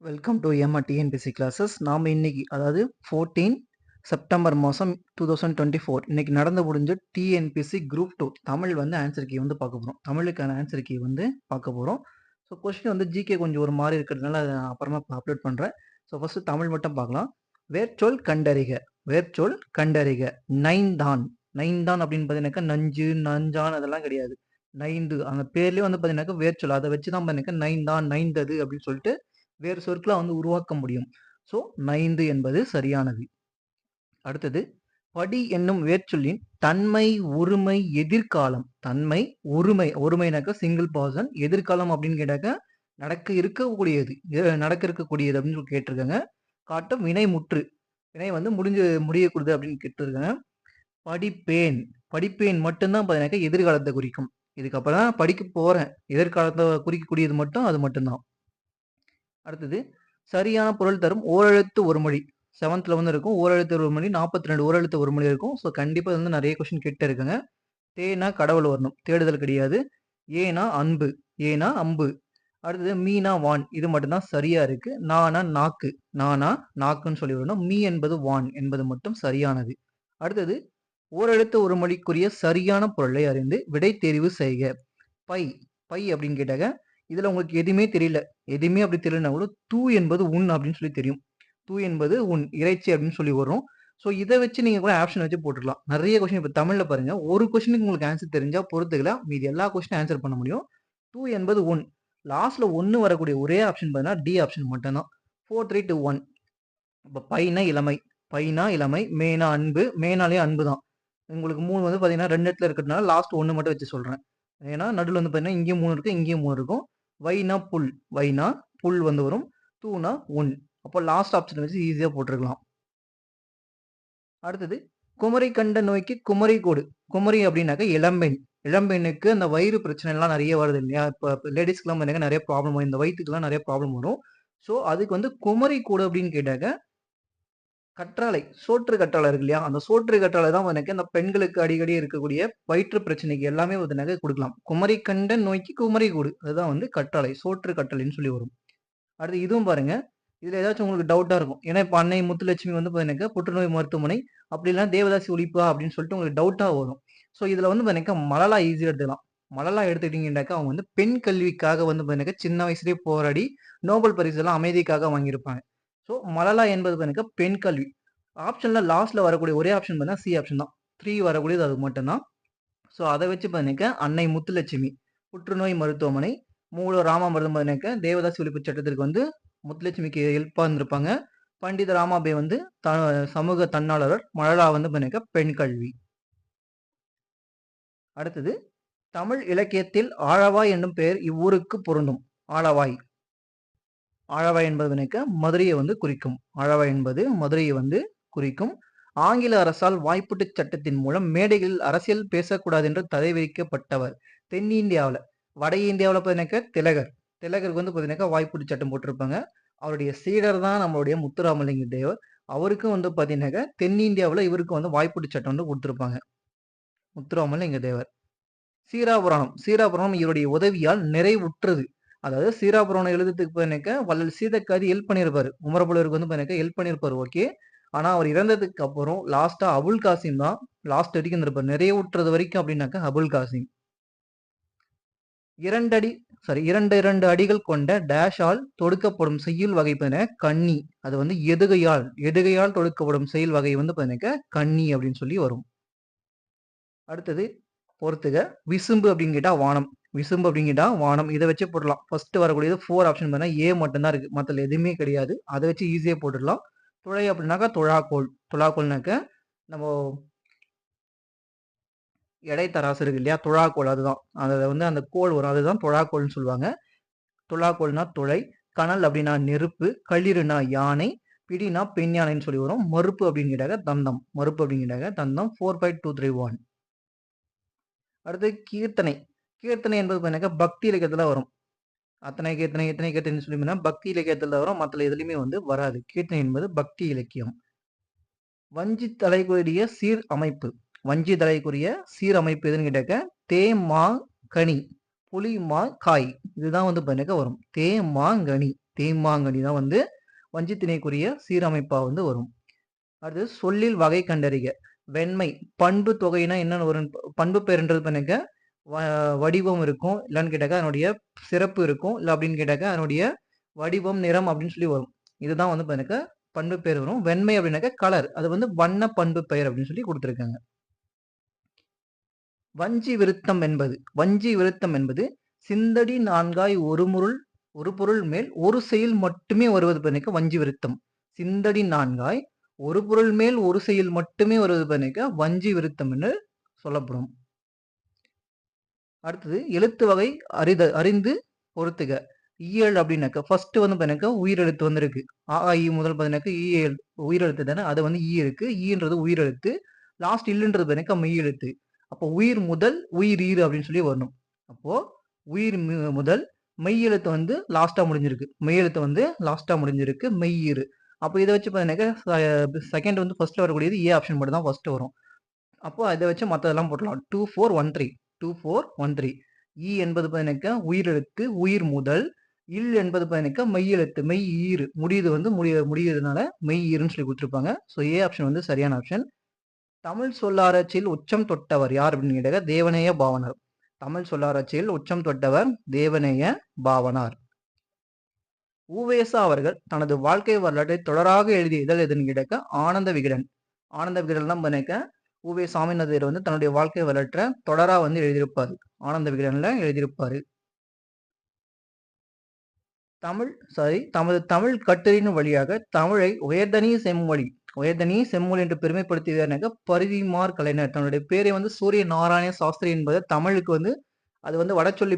Welcome to MR TNPSC classes. நாம் இன்னைக்கு அதாவது 14 செப்டம்பர் மாதம் 2024 இன்னைக்கு நடந்து முடிஞ்ச டிஎன்பிசி குரூப் 2 தமிழ் வந்து ஆன்சர் கீ வந்து பார்க்க போகிறோம். தமிழுக்கான ஆன்சர் கீ வந்து பார்க்க போகிறோம். ஸோ கொஸ்டின் வந்து ஜிகே கொஞ்சம் ஒரு மாதிரி இருக்கிறதுனால அதை நான் அப்புறமா அப்லோட் பண்ணுறேன். ஸோ ஃபஸ்ட்டு தமிழ் மட்டும் பார்க்கலாம். வேர்ச்சொல் கண்டறிக. வேர்ச்சொல் கண்டறிக. நைந்தான். நைந்தான் அப்படின்னு பார்த்தீங்கன்னாக்கா நஞ்சு நஞ்சான் அதெல்லாம் கிடையாது. நைந்து அந்த பேர்லேயே வந்து பார்த்தீங்கன்னாக்கா வேர்ச்சொல் அதை வச்சு தான் பார்த்தீங்கன்னா நைந்தான் நைந்தது அப்படின்னு சொல்லிட்டு வேறு சொற்களை வந்து உருவாக்க முடியும். ஸோ நைந்து என்பது சரியானது. அடுத்தது படி என்னும் வேர்ச்சொல்லின் தன்மை ஒருமை எதிர்காலம். தன்மை ஒருமை ஒருமைனாக்க சிங்கிள் பர்சன், எதிர்காலம் அப்படின்னு கேட்டாக்க நடக்க இருக்கக்கூடியது அப்படின்னு சொல்லி கேட்டிருக்காங்க. காட்டும் வினை முற்று, வினை வந்து முடியக்கூடாது அப்படின்னு கேட்டிருக்காங்க. படிப்பேன். படிப்பேன் மட்டும்தான் பார்த்தீங்கன்னாக்க எதிர்காலத்தை குறிக்கும். இதுக்கப்புறம் தான் படிக்க போறேன், எதிர்காலத்தை குறிக்கக்கூடியது மட்டும் அது மட்டும்தான். அடுத்தது சரியான பொருள் தரும் ஓரெழுத்து ஒரு மொழி. 7th வந்து இருக்கும். ஓரெழுத்து ஒரு மொழி 42 ஓரெழுத்து ஒரு மொழி இருக்கும். ஸோ கண்டிப்பாக வந்து நிறைய கொஸ்டின் கிட்ட இருக்குங்க. தேனா கடவுள் வரணும், தேடுதல் கிடையாது. ஏனா அன்பு, ஏனா அம்பு. அடுத்தது மீனா வான், இது மட்டும்தான் சரியா இருக்கு. நானா நாக்கு, நானா நாக்குன்னு சொல்லி வரணும். மீ என்பது வான் என்பது மட்டும் சரியானது. அடுத்தது ஓரெழுத்து ஒரு மொழிக்குரிய சரியான பொருளை அறிந்து விடை தெரிவு செய்க. பை, பை அப்படின்னு கேட்டாங்க. இதுல உங்களுக்கு எதுவுமே தெரியல, எதுவுமே அப்படி தெரியலனா கூட தூ என்பது உன் அப்படின்னு சொல்லி தெரியும். தூ என்பது உன் இறைச்சி அப்படின்னு சொல்லி வரும். ஸோ இதை வச்சு நீங்க கூட ஆப்ஷன் வச்சு போட்டுக்கலாம். நிறைய கொஸ்டின் இப்போ தமிழ்ல பாருங்க, ஒரு கொஸ்டினுக்கு உங்களுக்கு ஆன்சர் தெரிஞ்சா பொறுத்துக்கலாம், மீதி எல்லா கொஸ்டினும் ஆன்சர் பண்ண முடியும். தூ என்பது உன், லாஸ்ட்ல ஒன்னு வரக்கூடிய ஒரே ஆப்ஷன் பார்த்தீங்கன்னா டி ஆப்ஷன் மட்டும்தான். 4 3 2 1. இப்போ பைனா இளமை, பைனா இளமை, மேனா அன்பு, மேனாலே அன்பு தான். உங்களுக்கு 3 வந்து பார்த்தீங்கன்னா 2 இடத்துல இருக்கிறதுனால லாஸ்ட் 1 மட்டும் வச்சு சொல்றேன். ஏன்னா நடுவில் வந்து பார்த்தீங்கன்னா இங்கேயும் 3 இருக்கு, இங்கேயும் 3 இருக்கும். வைனா புல், வைனா புல் வந்து வரும். தூனா உன். அப்போ லாஸ்ட் ஆப்ஷன் வச்சு ஈஸியா போட்டுருக்கலாம். அடுத்தது குமரி கண்ட நோய்க்கு குமரி கோடு. குமரி அப்படின்னாக்க இளம்பெண். இளம்பெண்ணுக்கு அந்த வயிறு பிரச்சனை எல்லாம் நிறைய வருது இல்லையா? இப்போ லேடிஸ்க்குலாம் பார்த்தீங்கன்னா நிறைய ப்ராப்ளம் வரும், இந்த வயிற்றுக்குலாம் நிறைய ப்ராப்ளம் வரும். ஸோ அதுக்கு வந்து குமரி கோடு அப்படின்னு கேட்டாக்க கற்றாழை, சோற்று கற்றாழை இருக்கு இல்லையா? அந்த சோற்று கற்றாழை தான் எனக்கு இந்த பெண்களுக்கு அடிக்கடி இருக்கக்கூடிய வயிற்று பிரச்சனைக்கு எல்லாமே வந்து கொடுக்கலாம். குமரி கண்ட நோய்க்கு குமரி கூடு, அதுதான் வந்து கற்றாழை, சோற்று கற்றாழைன்னு சொல்லி வரும். அடுத்து இதுவும் பாருங்க, இதுல ஏதாச்சும் உங்களுக்கு டவுட்டா இருக்கும். ஏன்னா இப்ப அன்னை முத்துலட்சுமி வந்து பாத்தீங்கன்னா புற்றுநோய் மருத்துவமனை, அப்படி இல்லைன்னா தேவதாசி ஒழிப்பா அப்படின்னு சொல்லிட்டு உங்களுக்கு டவுட்டா வரும். ஸோ இதுல வந்து பாத்தீங்கன்னா மலலா ஈஸியா எடுத்துக்கலாம். மலலா எடுத்துக்கிட்டீங்கன்னாக்கா அவங்க வந்து பெண் கல்விக்காக வந்து பாத்தீங்கன்னா சின்ன வயசுலயே போராடி நோபல் பரிசு எல்லாம் அமைதிக்காக வாங்கியிருப்பாங்க. ஸோ மலலா என்பது பாத்தீங்கன்னா பெண் கல்வி. ஆப்ஷன்ல லாஸ்ட்ல வரக்கூடிய ஒரே ஆப்ஷன் பார்த்தீங்கன்னா சி ஆப்ஷன் தான். 3 வரக்கூடியது அது மட்டும்தான். ஸோ அதை வச்சு பார்த்தீங்கன்னா அன்னை முத்துலட்சுமி புற்றுநோய் மருத்துவமனை, மூல ராமாமிர்தம் பார்த்தீங்கன்னா தேவதாசி ஒழிப்பு சட்டத்திற்கு வந்து முத்துலட்சுமிக்கு ஹெல்ப்பாக இருந்திருப்பாங்க. பண்டித ராமாபே வந்து சமூக தன்னாளர், மலலா வந்து பார்த்தீங்கன்னா பெண் கல்வி. அடுத்தது தமிழ் இலக்கியத்தில் ஆழவாய் என்னும் பெயர் இவ்வூருக்கு பொருந்தும். ஆழவாய், ஆழவாய் என்பது மதுரையை வந்து குறிக்கும். ஆழவாய் என்பது மதுரையை வந்து குறிக்கும். ஆங்கில அரசால் வாய்ப்புட்டு சட்டத்தின் மூலம் மேடைகளில் அரசியல் பேசக்கூடாது என்று தடை விதிக்கப்பட்டவர். தென்னிந்தியாவில், வட இந்தியாவில் பார்த்தீங்கன்னாக்கா திலகர். திலகருக்கு வந்து பார்த்தீங்கன்னாக்கா வாய்ப்புட்டு சட்டம் போட்டிருப்பாங்க. அவருடைய சீடர் தான் நம்மளுடைய முத்துராமலிங்க தேவர். அவருக்கும் வந்து பார்த்தீங்கன்னாக்கா தென்னிந்தியாவில் இவருக்கு வந்து வாய்ப்புட்டு சட்டம் வந்து கொடுத்துருப்பாங்க, முத்துராமலிங்க தேவர். சீராபுராணம், சீராபுராணம் இவருடைய உதவியால் நிறைவுற்றது. அதாவது சீராபுராணம் எழுதுறதுக்கு பார்த்தீங்கன்னாக்கா வள்ளல் சீதக்காதி ஹெல்ப் பண்ணியிருப்பாரு. உமரபுலருக்கு வந்து பார்த்தீங்கன்னா ஹெல்ப் பண்ணியிருப்பாரு, ஓகே. ஆனா அவர் இறந்ததுக்கு அப்புறம் லாஸ்டா அபுல் காசிம் தான் லாஸ்ட் வரைக்கும் இருந்திருப்பார். நிறைவுற்றது வரைக்கும் அப்படின்னாக்கா அபுல் காசிம். 2 அடிகள் கொண்ட டேஷால் தொடுக்கப்படும் செய்யுள் வகை பார்த்தீங்கன்னா கன்னி. அது வந்து எதுகையால் தொடுக்கப்படும் செயல் வகை வந்து பார்த்தீங்கன்னா கன்னி அப்படின்னு சொல்லி வரும். அடுத்தது பொறுத்துக. விசும்பு அப்படின்னு கேட்டா வானம், விசும்பு அப்படின்னு கேட்டா வானம். இதை வச்சு போடலாம். ஃபர்ஸ்ட் வரக்கூடியது 4 ஆப்ஷன் பார்த்தீங்கன்னா ஏ மட்டும்தான் இருக்கு, மற்ற எதுவுமே கிடையாது. அதை வச்சு ஈஸியா போட்டுடலாம். துளை அப்படின்னாக்கா துழாக்கோல், துழாக்கோல்னாக்க நம்ம எடை தராசு இருக்கு இல்லையா, துழாக்கோல் அதுதான். அதில் வந்து அந்த கோல் வரும், அதுதான் துழாக்கோல்னு சொல்லுவாங்க. துழாக்கோல்னா துளை, கனல் அப்படின்னா நெருப்பு, களிறுனா யானை, பிடினா பெண் யானைன்னு சொல்லி வரும். மறுப்பு அப்படின்னு கேட்டாக்க தந்தம், மறுப்பு அப்படின்னு கேட்டாக்க தந்தம். 4.231. அடுத்து கீர்த்தனை. கீர்த்தனை என்பது பார்த்தீங்கன்னா பக்தி இலக்கியத்துல வரும். அத்தனை கீர்த்தனை இத்தனை கீர்த்தனை சொல்லி பக்தி இலக்கியத்துல வரும், மற்ற எதுலையுமே வந்து வராது. கீர்த்தனை என்பது பக்தி இலக்கியம். வஞ்சி தலைக்குரிய சீர் அமைப்பு, வஞ்சி தலைக்குரிய சீரமைப்பு எதுன்னு கேட்டாக்க தேமா கனி, புளி மா காய், இதுதான் வந்து பார்த்தீங்கன்னா வரும். தேமா கனி. தேமாங்கனி தான் வந்து வஞ்சி திணைக்குரிய சீரமைப்பா வந்து வரும். அது சொல்லில் வகை கண்டறிக. வெண்மை பண்பு தொகைனா என்னன்னு வரும்? பண்பு பெயர்ன்றது பண்ணுங்க வடிவம் இருக்கும். இல்லன்னு கேட்டாக்கா அதனுடைய சிறப்பு இருக்கும். இல்ல அப்படின்னு கேட்டாக்கா அதனுடைய வடிவம், நிறம் அப்படின்னு சொல்லி வரும். இதுதான் வந்து பாத்தீங்கன்னாக்கா பண்பு பெயர் வரும். வெண்மை அப்படின்னாக்கா கலர். அது வந்து வண்ண பண்பு பெயர் அப்படின்னு சொல்லி கொடுத்திருக்காங்க. வஞ்சி விருத்தம் என்பது சிந்தடி நான்காய் ஒரு பொருள் மேல் ஒரு செயல் மட்டுமே வருவது பாத்தீங்கன்னா வஞ்சி விருத்தம். சிந்தடி நான்காய் ஒரு பொருள் மேல் ஒரு செயல் மட்டுமே வருவது பாத்தீங்கன்னா வஞ்சி விருத்தம் என்று சொல்லப்படும். அடுத்தது எழுத்து வகை அறிந்து பொறுத்துக. இயல் அப்படின்னாக்கா ஃபர்ஸ்ட் வந்து பாத்தீங்கன்னா உயிரெழுத்து வந்து இருக்கு. ஆ இ முதல் பாத்தீங்கன்னாக்கா உயிரெழுத்து தானே. அது வந்து ஈ இருக்கு. ஈன்றது உயிரெழுத்து. லாஸ்ட் இல்லுன்றது பாத்தீங்கன்னா மெய் எழுத்து. அப்போ உயிர் முதல் உயிர் ஈறு அப்படின்னு சொல்லி வரணும். அப்போ உயிர் முதல் மெய் எழுத்து வந்து லாஸ்டா முடிஞ்சிருக்கு. மெய் எழுத்து வந்து லாஸ்டா முடிஞ்சிருக்கு. மெய் ஈறு. அப்போ இதை வச்சு பாத்தீங்கன்னாக்கா செகண்ட் வந்து ஃபர்ஸ்ட்ல வரக்கூடியது ஏ ஆப்ஷன் மட்டும் தான் ஃபர்ஸ்ட் வரும். அப்போ அதை வச்சு மற்றதெல்லாம் போட்டலாம். 2413 இ என்பது பாத்தீங்கன்னாக்கா உயிரெழுத்து உயிர் முதல். இல் என்பது பாத்தீங்கன்னாக்கா மெய் எழுத்து மெய் ஈறு முடியுது வந்து முடியுறதுனால மெய் ஈறுன்னு சொல்லி கொடுத்துருப்பாங்க. ஸோ ஏ ஆப்ஷன் வந்து சரியான ஆப்ஷன். தமிழ் சொல்லாராய்ச்சியில் உச்சம் தொட்டவர் யார் அப்படின்னு கேட்டாக்க தேவநேய பாவனார். தமிழ் சொல்லாராய்ச்சியில் உச்சம் தொட்டவர் தேவநேய பாவனார். உவேசா அவர்கள் தனது வாழ்க்கை வரலாற்றை தொடராக எழுதிய இதழ் எதுன்னு கேட்டாக்க ஆனந்த விகடன். ஆனந்த விகடன் தான் பண்ணிக்க உவே சாமிநாதர் வந்து தன்னுடைய வாழ்க்கை வரலாற்றை தொடரா வந்து எழுதியிருப்பாரு. ஆனந்த விகடன்ல எழுதியிருப்பாரு. தமது தமிழ் கட்டுரையின் வழியாக தமிழை உயர்தனி செம்மொழி என்று பெருமைப்படுத்தியதாக பரிதிமார் கலைஞர். தன்னுடைய பேரை வந்து சூரிய நாராயண சாஸ்திரி என்பது தமிழுக்கு வந்து அது வந்து வடச்சொல்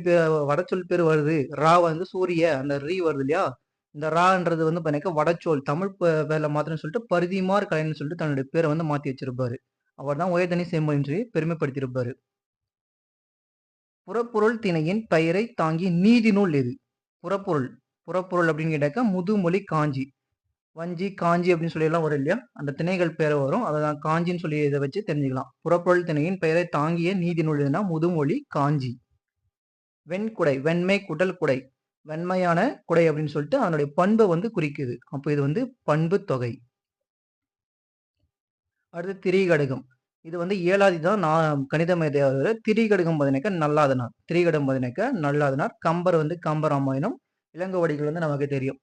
பேர் வருது. ரா வந்து சூரிய அந்த ரீ வருது இல்லையா, இந்த ரான்றது வந்து பாத்தீங்கன்னா வடச்சொல் தமிழ் பேர்ல மாத்திரம் சொல்லிட்டு பரிதிமார் கலைஞர் சொல்லிட்டு தன்னுடைய பேரை வந்து மாத்தி வச்சிருப்பாரு. அவர் தான் உயர்தனி செம்மொழின்னு சொல்லி பெருமைப்படுத்தியிருப்பாரு. புறப்பொருள் திணையின் பெயரை தாங்கி நீதி நூல் எது? புறப்பொருள் அப்படின்னு கேட்டாக்கா முதுமொழி காஞ்சி. வஞ்சி காஞ்சி அப்படின்னு சொல்லி எல்லாம் வரும் இல்லையா, அந்த திணைகள் பேரை வரும். அதான் காஞ்சின்னு சொல்லி இதை வச்சு தெரிஞ்சுக்கலாம். புறப்பொருள் திணையின் பெயரை தாங்கிய நீதி நூல் எதுனா முதுமொழி காஞ்சி. வெண்குடை வெண்மை குடல் குடை வெண்மையான குடை அப்படின்னு சொல்லிட்டு அதனுடைய பண்பை வந்து குறிக்குது. அப்போ இது வந்து பண்பு தொகை. அடுத்து திரிகடுகம். இது வந்து ஏழாதி தான் நான் கணித மேதையாளர். திரிகடுகம் பதினேக்க நல்லாதனார். திரிகடுகம் பதினேக்க நல்லாதனார். கம்பர் வந்து கம்பராமாயணம். இளங்கோவடிகள் வந்து நமக்கு தெரியும்.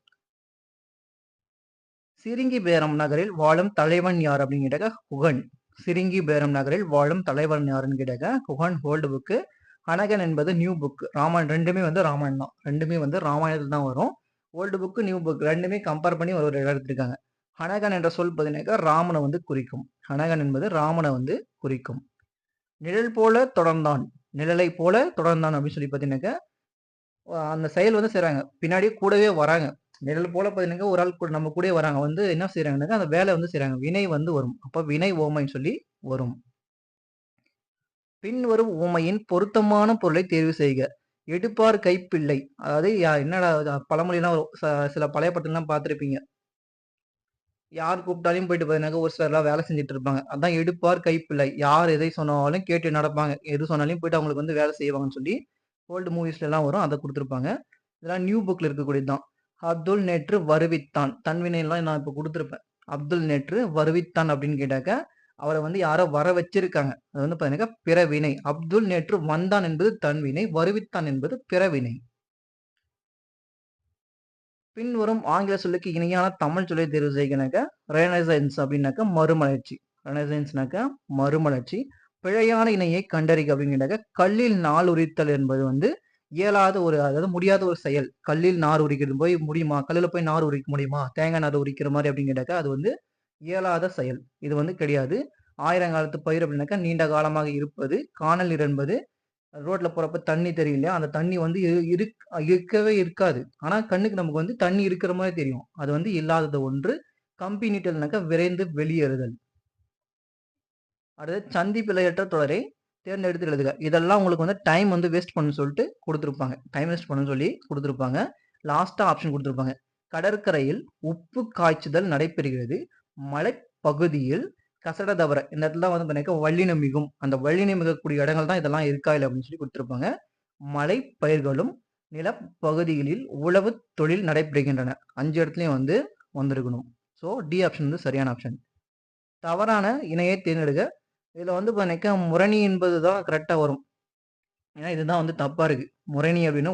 சிரிங்கி பேரம் நகரில் வாழும் தலைவன் யார் அப்படின்னு கேட்டாக்க குகன். சிரிங்கி பேரம் நகரில் வாழும் தலைவன் யாருன்னு கேட்டாக்க குகன். Old book. ஹனகன் என்பது நியூ புக். ராமாயணம் ரெண்டுமே வந்து ராமாயணம் தான். ரெண்டுமே வந்து ராமாயணத்தில் தான் வரும். ஓல்டு புக்கு நியூ புக் ரெண்டுமே கம்பேர் பண்ணி ஒரு எடுத்திருக்காங்க. ஹனகன் என்ற சொல் பார்த்தீங்கன்னாக்கா ராமனை வந்து குறிக்கும். ஹனகன் என்பது ராமனை வந்து குறிக்கும். நிழல் போல தொடர்ந்தான். நிழலை போல தொடர்ந்தான் அப்படின்னு சொல்லி பார்த்தீங்கன்னாக்கா அந்த செயல் வந்து செய்றாங்க. பின்னாடியே கூடவே வராங்க. நிழல் போல பார்த்தீங்கன்னா ஒரு ஆள் கூட நம்ம கூடவே வராங்க. வந்து என்ன செய்யறாங்கன்னாக்கா அந்த வேலை வந்து செய்றாங்க. வினை வந்து வரும். அப்ப வினை ஓமைன்னு சொல்லி வரும். பின்வரும் ஊமையின் பொருத்தமான பொருளை தேர்வு செய்க. எடுப்பார் கைப்பிள்ளை. அதாவது என்னடா பழமொழிலாம் வரும். சில பழைய படத்துலாம் பார்த்துருப்பீங்க. யார் கூப்பிட்டாலையும் போயிட்டு பார்த்தீங்கன்னாக்கா ஒரு சிலர்லாம் வேலை செஞ்சுட்டு இருப்பாங்க. அதான் எடுப்பார் கைப்பிள்ளை. யார் எதை சொன்னாலும் கேட்டு நடப்பாங்க. எது சொன்னாலையும் போயிட்டு அவங்களுக்கு வந்து வேலை செய்வாங்கன்னு சொல்லி ஓல்டு மூவிஸ்ல எல்லாம் வரும். அதை கொடுத்துருப்பாங்க. இதெல்லாம் நியூ புக்ல இருக்கக்கூடியதுதான். அப்துல் நேற்று வருவித்தான். தன்வினைலாம் நான் இப்போ கொடுத்துருப்பேன். அப்துல் நேற்று வருவித்தான் அப்படின்னு கேட்டாக்க அவரை வந்து யாரோ வர வச்சிருக்காங்க. அது வந்து பாத்தீங்கன்னா பிறவினை. அப்துல் நேற்று வந்தான் என்பது தன்வினை. வருவித்தான் என்பது பிறவினை. பின்வரும் ஆங்கில சொல்லுக்கு இணையான தமிழ் சொல்லை தேர்வு செய்யனாக்க ரெனசன்ஸ் அப்படின்னாக்க மறுமலர்ச்சி. ரெனசன்ஸ்னாக்க மறுமலர்ச்சி. பிழையான இணையை கண்டறிக அப்படின்னு கேட்டாக்க கல்லில் நாள் உரித்தல் என்பது வந்து இயலாத ஒரு அதாவது முடியாத ஒரு செயல். கல்லில் நார் உரிக்கிறது போய் முடியுமா? கல்லில் போய் நார் உரிக்க முடியுமா? தேங்காய் நார் உரிக்கிற மாதிரி அப்படின்னு கேட்டாக்கா அது வந்து இயலாத செயல். இது வந்து கிடையாது. ஆயிரங்காலத்து பயிர் அப்படின்னாக்கா நீண்ட காலமாக இருப்பது. காணல் நீர் என்பது ரோட்ல போறப்ப தண்ணி தெரியும் இல்லையா, அந்த தண்ணி வந்து இருக்கவே இருக்காது. ஆனா கண்ணுக்கு நமக்கு வந்து தண்ணி இருக்கிற மாதிரி தெரியும். அது வந்து இல்லாதது ஒன்று. கம்பி நீட்டல்னாக்கா விரைந்து வெளியேறுதல். அடுத்து சந்தி பிழையற்ற தொடரை தேர்ந்தெடுத்து எழுதுக. இதெல்லாம் உங்களுக்கு வந்து டைம் வந்து வேஸ்ட் பண்ண சொல்லிட்டு கொடுத்துருப்பாங்க. டைம் வேஸ்ட் பண்ண சொல்லி கொடுத்துருப்பாங்க. லாஸ்டா ஆப்ஷன் கொடுத்துருப்பாங்க. கடற்கரையில் உப்பு காய்ச்சுதல் நடைபெறுகிறது. மலைப்பகுதியில் கசட தவிர இந்த இடத்துல வந்து பார்த்தீங்கன்னா வல்லினம் மிகும். அந்த வல்லினம் மிகக்கூடிய இடங்கள் தான் இதெல்லாம் இருக்கா இல்லை அப்படின்னு சொல்லி கொடுத்துருப்பாங்க. மலை பயிர்களும் நிலப்பகுதிகளில் உழவு தொழில் நடைபெறுகின்றன. 5 இடத்துலயும் வந்து வந்திருக்கணும். ஸோ டி ஆப்ஷன் வந்து சரியான ஆப்ஷன். தவறான இணையை தேர்ந்தெடுக்க. இதுல வந்து பார்த்தீங்கன்னா முரணி என்பது தான் கரெக்டா வரும். ஏன்னா இதுதான் வந்து தப்பா இருக்கு. முரணி அப்படின்னா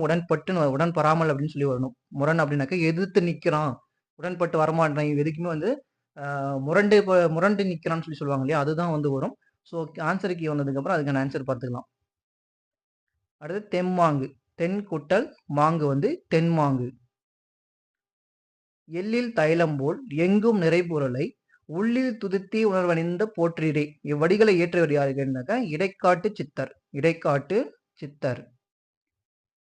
உடன்படாமல் அப்படின்னு சொல்லி வரணும். முரண் அப்படின்னாக்கா எதிர்த்து நிக்கிறான், உடன்பட்டு வரமாட்டான், எதுக்குமே வந்து முரண்டு நிக்கிறான்னு சொல்லி சொல்லுவாங்க இல்லையா, அதுதான் வந்து வரும். ஸோ ஆன்சர் கீ வந்ததுக்கு அப்புறம் அதுக்கான ஆன்சர் பார்த்துக்கலாம். அடுத்து தெம்மாங்கு. தென் கூட்டல் மாங்கு வந்து தென்மாங்கு. எள்ளில் தைலம் போல் எங்கும் நிறைபொருளை உள்ளில் துதித்தி உணர்வணிந்த போற்றீரே. இவ்வடிகளை இயற்றியவர் யாருக்குன்னாக்கா இடைக்காட்டு சித்தர். இடைக்காட்டு சித்தர்.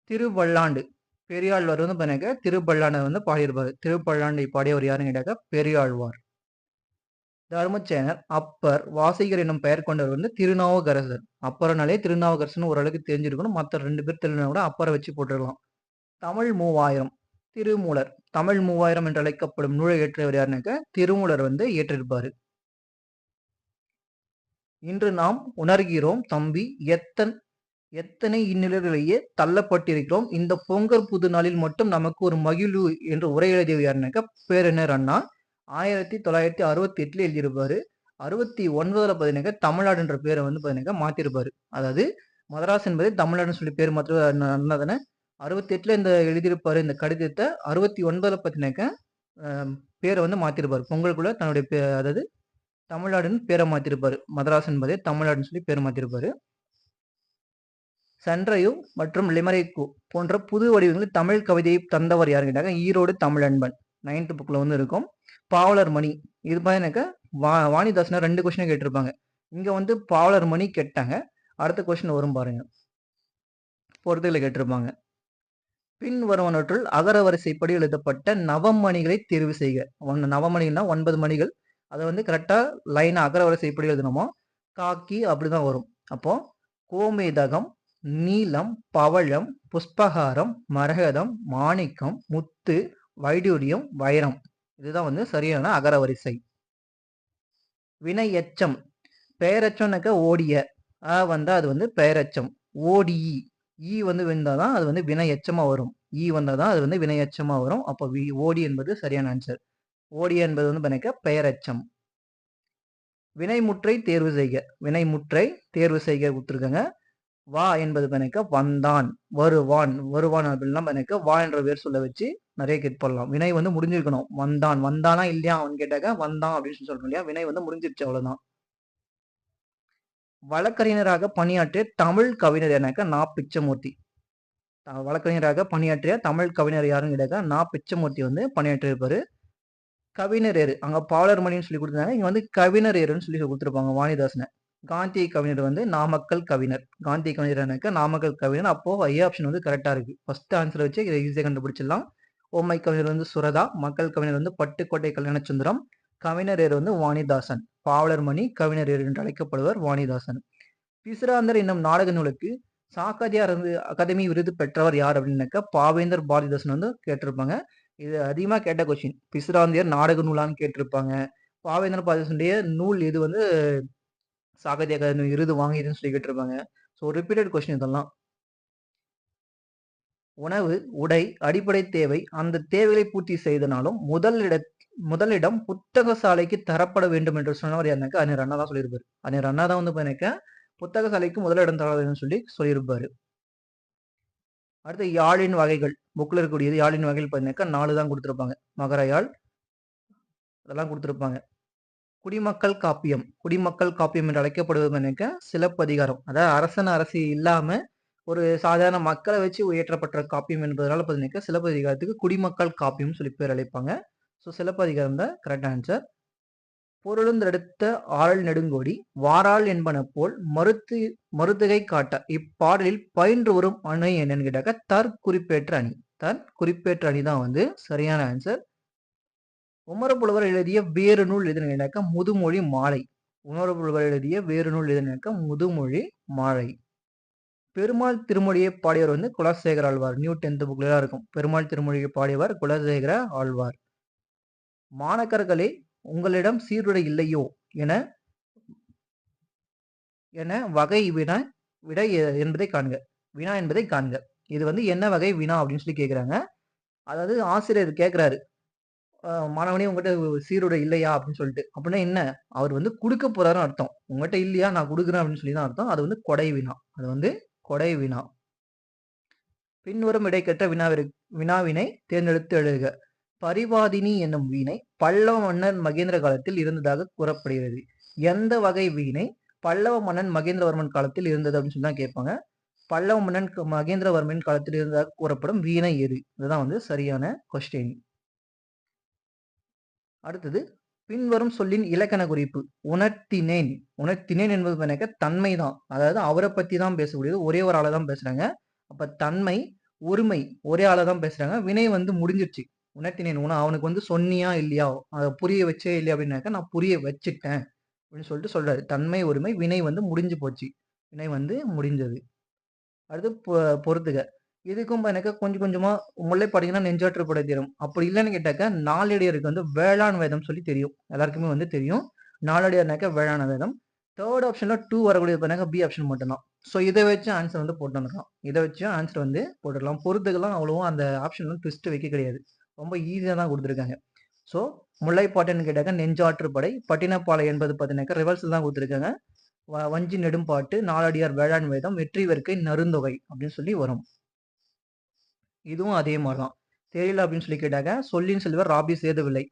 திருப்பல்லாண்டு. பெரியாழ்வார் வந்து பாருங்க திருப்பல்லாண்டை வந்து பாடியிருப்பாரு. திருப்பல்லாண்டை பாடியவர் யாருன்னு கேட்டாக்கா பெரியாழ்வார். தர்மசேனர், அப்பர், வாசிகர் என்னும் பெயர் கொண்டவர் வந்து திருநாவுக்கரசர். அப்பர்னாலே திருநாவுக்கரசன் ஓரளவுக்கு தெரிஞ்சிருக்கணும். மற்ற 2 பேர் தெரியலனா கூட அப்பரை வச்சு போட்டுடலாம். தமிழ் 3000. திருமூலர். தமிழ் 3000 என்று அழைக்கப்படும் நூலை இயற்றியவர் யாருன்னாக்க திருமூலர் வந்து இயற்றிருப்பாரு. இன்று நாம் உணர்கிறோம் தம்பி எத்தனை இந்நிலையிலேயே தள்ளப்பட்டிருக்கிறோம். இந்த பொங்கல் புது நாளில் மட்டும் நமக்கு ஒரு மகிழ்வு என்று உரை எழுதியவர் யாருன்னாக்க பேரறிஞர் அண்ணா. 1968 எழுதியிருப்பாரு. 69 பார்த்தீங்கன்னாக்க தமிழ்நாடுன்ற பேரை வந்து பார்த்தீங்கன்னா மாத்திருப்பாரு. அதாவது மதராஸ் என்பதை தமிழ்நாடுன்னு சொல்லி பேர் மாற்ற அண்ணா தானே. 68 இந்த எழுதியிருப்பாரு இந்த கடிதத்தை. 69 பார்த்தீங்கன்னாக்க பேரை வந்து மாத்திருப்பாரு. பொங்கலுக்குள்ள தன்னுடைய அதாவது தமிழ்நாடுன்னு பேரை மாத்திருப்பாரு. மதராஸ் என்பதை தமிழ்நாடுன்னு சொல்லி பேர் மாத்திருப்பாரு. சன்ரையு மற்றும் லிமரைக்கு போன்ற புது வடிவங்களில் தமிழ் கவிதையை தந்தவர் யாருன்னு கேட்டாங்க ஈரோடு தமிழன்பன். 9th புக்ல வந்து இருக்கும். பாவலர் மணி. இது பார்த்தீங்கன்னாக்கா வாணிதாசனை 2 கொஸ்டின் கேட்டிருப்பாங்க. இங்க வந்து பாவலர் மணி கேட்டாங்க. அடுத்த கொஸ்டின் வரும் பாருங்க. பொறுத்துகளை கேட்டிருப்பாங்க. பின் வருவனவற்றுள் அகர வரிசைப்படி எழுதப்பட்ட நவமணிகளை தேர்வு செய்க. நவமணிகள்னா 9 மணிகள். அதை வந்து கரெக்டா லைனா அகர வரிசைப்படி எழுதணுமோ காக்கி அப்படிதான் வரும். அப்போ கோமேதகம், நீலம், பவழம், புஷ்பகாரம், மரகதம், மாணிக்கம், முத்து, வைடூரியம், வைரம். இதுதான் வந்து சரியான அகரவரிசை. வினை எச்சம். பெயரச்சம்னாக்க ஓடிய. வந்தா அது வந்து பெயரச்சம். ஓடி ஈ வந்து வந்தாதான் அது வந்து வினை எச்சமா வரும். ஈ வந்தாதான் அது வந்து வினை எச்சமா வரும். அப்போ ஓடி என்பது சரியான ஆன்சர். ஓடி என்பது வந்து பண்ணிக்க பெயரச்சம். வினைமுற்றை தேர்வு செய்க. வினைமுற்றை தேர்வு செய்க கொடுத்துருக்காங்க. வா என்பது பண்ணிக்க வந்தான், வருவான். வருவான் அப்படின்னா பண்ணிக்க வா என்ற பேர் சொல்ல வச்சு நிறைய கேட் பண்ணலாம். வினை வந்து முடிஞ்சிருக்கணும். வந்தான், வந்தானா இல்லையா அவன் கேட்டாக்க வந்தான் அப்படின்னு சொல்லணும் இல்லையா. வினை வந்து முடிஞ்சிருச்சு, அவ்வளவுதான். வழக்கறிஞராக பணியாற்றிய தமிழ் கவிஞர் எனக்க நா பிச்சமூர்த்தி. வழக்கறிஞராக பணியாற்றிய தமிழ் கவிஞர் யாருன்னு கேட்டாக்க நா பிச்சமூர்த்தி வந்து பணியாற்றியிருப்பாரு. கவிஞர் ஏறு. அங்க பாவலர் மணின்னு சொல்லி கொடுத்தாங்க. இங்க வந்து கவிஞர் ஏறுன்னு சொல்லி கொடுத்துருப்பாங்க வாணிதாசனை. காந்திய கவிஞர் வந்து நாமக்கல் கவிஞர். காந்திய கவிஞர் எனக்கு நாமக்கல் கவிஞர். அப்போ ஏ ஆப்ஷன் வந்து கரெக்டா இருக்கு. ஃபர்ஸ்ட் ஆன்சர் வச்சு இதை ஈஸியாக கண்டுபிடிச்சிடலாம். ஓமை கவிஞர் வந்து சுரதா. மக்கள் கவிஞர் வந்து பட்டுக்கோட்டை கல்யாணசுந்தரம். கவிஞர் ஏறு வந்து வாணிதாசன். பாவலர் மணி கவிஞர் ஏறு என்று அழைக்கப்படுவர் வாணிதாசன். பிசிராந்தர் என்னும் நாடக நூலுக்கு சாக்கதியார் அகாதமி விருது பெற்றவர் யார் அப்படின்னாக்க பாவேந்தர் பாரதிதாசன் வந்து கேட்டிருப்பாங்க. இது அதிகமா கேட்ட கொஸ்டின். பிசிராந்தியர் நாடக நூலான்னு கேட்டிருப்பாங்க. பாவேந்தர் பாரதிதாசனுடைய நூல் இது வந்து சாகித்ய அகாதமி விருது வாங்கியதுன்னு சொல்லி கேட்டிருப்பாங்க. ஸோ ரிப்பீட்டட் கொஸ்டின் இதெல்லாம். உணவு, உடை, அடிப்படை தேவை. அந்த தேவைகளை பூர்த்தி செய்தனாலும் முதலிடம் புத்தக சாலைக்கு தரப்பட வேண்டும் என்று சொன்னவர் யாருனாக்கா அறிஞர் அண்ணா தான் சொல்லியிருப்பாரு. அறிஞர் அண்ணா தான் வந்து எனக்கு புத்தக சாலைக்கு முதலிடம் தர வேண்டும் சொல்லி சொல்லியிருப்பாரு. அடுத்து யாழின் வகைகள். புக்ல இருக்கக்கூடியது யாழின் வகைகள் பார்த்தீங்கன்னாக்கா 4 தான் கொடுத்துருப்பாங்க. மகர யாழ் அதெல்லாம் கொடுத்துருப்பாங்க. குடிமக்கள் காப்பியம். குடிமக்கள் காப்பியம் என்று அழைக்கப்படுவது நினைக்க சிலப்பதிகாரம். அதாவது அரசன் அரசி இல்லாம ஒரு சாதாரண மக்களை வச்சு உயற்றப்பட்ட காப்பியம் என்பதனால பார்த்தீங்கன்னா சிலப்பதிகாரத்துக்கு குடிமக்கள் காப்பியம் சொல்லி பேர் அழைப்பாங்க. ஸோ சிலப்பதிகாரம் தான் கரெக்ட் ஆன்சர். பொருளுந்தெடுத்த ஆள் நெடுங்கோடி வாராள் என்பன போல் மருத்துகை காட்ட. இப்பாடலில் பயின்று வரும் அணை என்னன்னு கேட்டாக்க தற்குறிப்பேற்ற அணி. தற்குறிப்பேற்ற அணி தான் வந்து சரியான ஆன்சர். உமரப்புலவர் எழுதிய வேறு நூல் எதுனாக்க முதுமொழி மாலை. உமரப்புலவர் எழுதிய வேறு நூல் எதுனாக்க முதுமொழி மாலை. பெருமாள் திருமொழியை பாடியவர் வந்து குலசேகர ஆழ்வார். நியூ 10th புக்ல தான் இருக்கும். பெருமாள் திருமொழியை பாடியவர் குலசேகர ஆழ்வார். மாணக்கர்களே உங்களிடம் சீருடை இல்லையோ என வகை வினா என்பதை காண்க. வினா என்பதை காண்க. இது வந்து என்ன வகை வினா அப்படின்னு சொல்லி கேட்குறாங்க. அதாவது ஆசிரியர் கேட்குறாரு, மாணவனே உங்ககிட்ட சீருடை இல்லையா அப்படின்னு சொல்லிட்டு. அப்படின்னா என்ன? அவர் வந்து குடுக்க போறாருன்னு அர்த்தம். உங்ககிட்ட இல்லையா நான் குடுக்குறேன் அப்படின்னு சொல்லி தான் அர்த்தம். அது வந்து கொடை வினா. அது வந்து கொடை வினா. பின்வரும் இடைக்கற்ற வினாவினை தேர்ந்தெடுத்து எழுதுக. பரிவாதினி என்னும் வீணை பல்லவ மன்னர் மகேந்திர காலத்தில் இருந்ததாக கூறப்படுகிறது. எந்த வகை வீணை பல்லவ மன்னன் மகேந்திரவர்மன் காலத்தில் இருந்தது அப்படின்னு சொல்லி தான் கேட்பாங்க. பல்லவ மன்னன் மகேந்திரவர்மன் காலத்தில் இருந்ததாக கூறப்படும் வீணை எது? இதுதான் வந்து சரியான கொஸ்டின். அடுத்தது பின்வரும் சொல்லின் இலக்கண குறிப்பு. உணர்த்தினேன். உணர்த்தினேன் என்பது எனக்கு தன்மைதான். அதாவது அவரை பத்தி தான் பேசக்கூடியது. ஒரே ஒரு ஆளை தான் பேசுறாங்க. அப்ப தன்மை, ஒருமை ஒரே ஆளை தான் பேசுறாங்க. வினை வந்து முடிஞ்சிருச்சு. உணர்த்தினேன். அவனுக்கு வந்து சொன்னியா இல்லையா? அதை புரிய வச்சே இல்லையா அப்படின்னாக்க நான் புரிய வச்சுட்டேன் அப்படின்னு சொல்லிட்டு சொல்றாரு. தன்மை, ஒருமை, வினை வந்து முடிஞ்சு போச்சு. வினை வந்து முடிஞ்சது. அடுத்து பொறுத்துக. இதுக்கும் எனக்கு கொஞ்சம் கொஞ்சமா முல்லைப்பாடிங்கன்னா நெஞ்சாற்றுப்படை தீரும். அப்படி இல்லைன்னு கேட்டாக்க நாளடியாருக்கு வந்து வேளாண் வேதம் சொல்லி தெரியும். எல்லாருக்குமே வந்து தெரியும். நாளடியார்னாக்க வேளாண் வேதம். தேர்ட் ஆப்ஷன்ல 2 வரக்கூடிய பண்ணாக்க பி ஆப்ஷன் மட்டும்தான். ஸோ இதை வச்சு ஆன்சர் வந்து போட்டு வந்துடலாம். இதை வச்சு ஆன்சர் வந்து போட்டுடலாம். பொறுத்துக்கெல்லாம் அவ்வளவும் அந்த ஆப்ஷன் வந்து ட்விஸ்ட் வைக்க கிடையாது. ரொம்ப ஈஸியாக தான் கொடுத்துருக்காங்க. ஸோ முல்லைப்பாட்டுன்னு கேட்டாக்க நெஞ்சாற்றுப்படை, பட்டினப்பாலை என்பது பார்த்தீங்கன்னாக்கா ரிவர்ஸில் தான் கொடுத்துருக்காங்க. வஞ்சி நெடும்பாட்டு, நாலடியார் வேளாண் வேதம், வெற்றி வேர்க்கை, நருந்தொகை அப்படின்னு சொல்லி வரும். இதுவும் அதே மாதிரிதான். தெரியல அப்படின்னு சொல்லி கேட்டாக்க சொல்லின் செல்வர் ராபி சேதுவில்லை.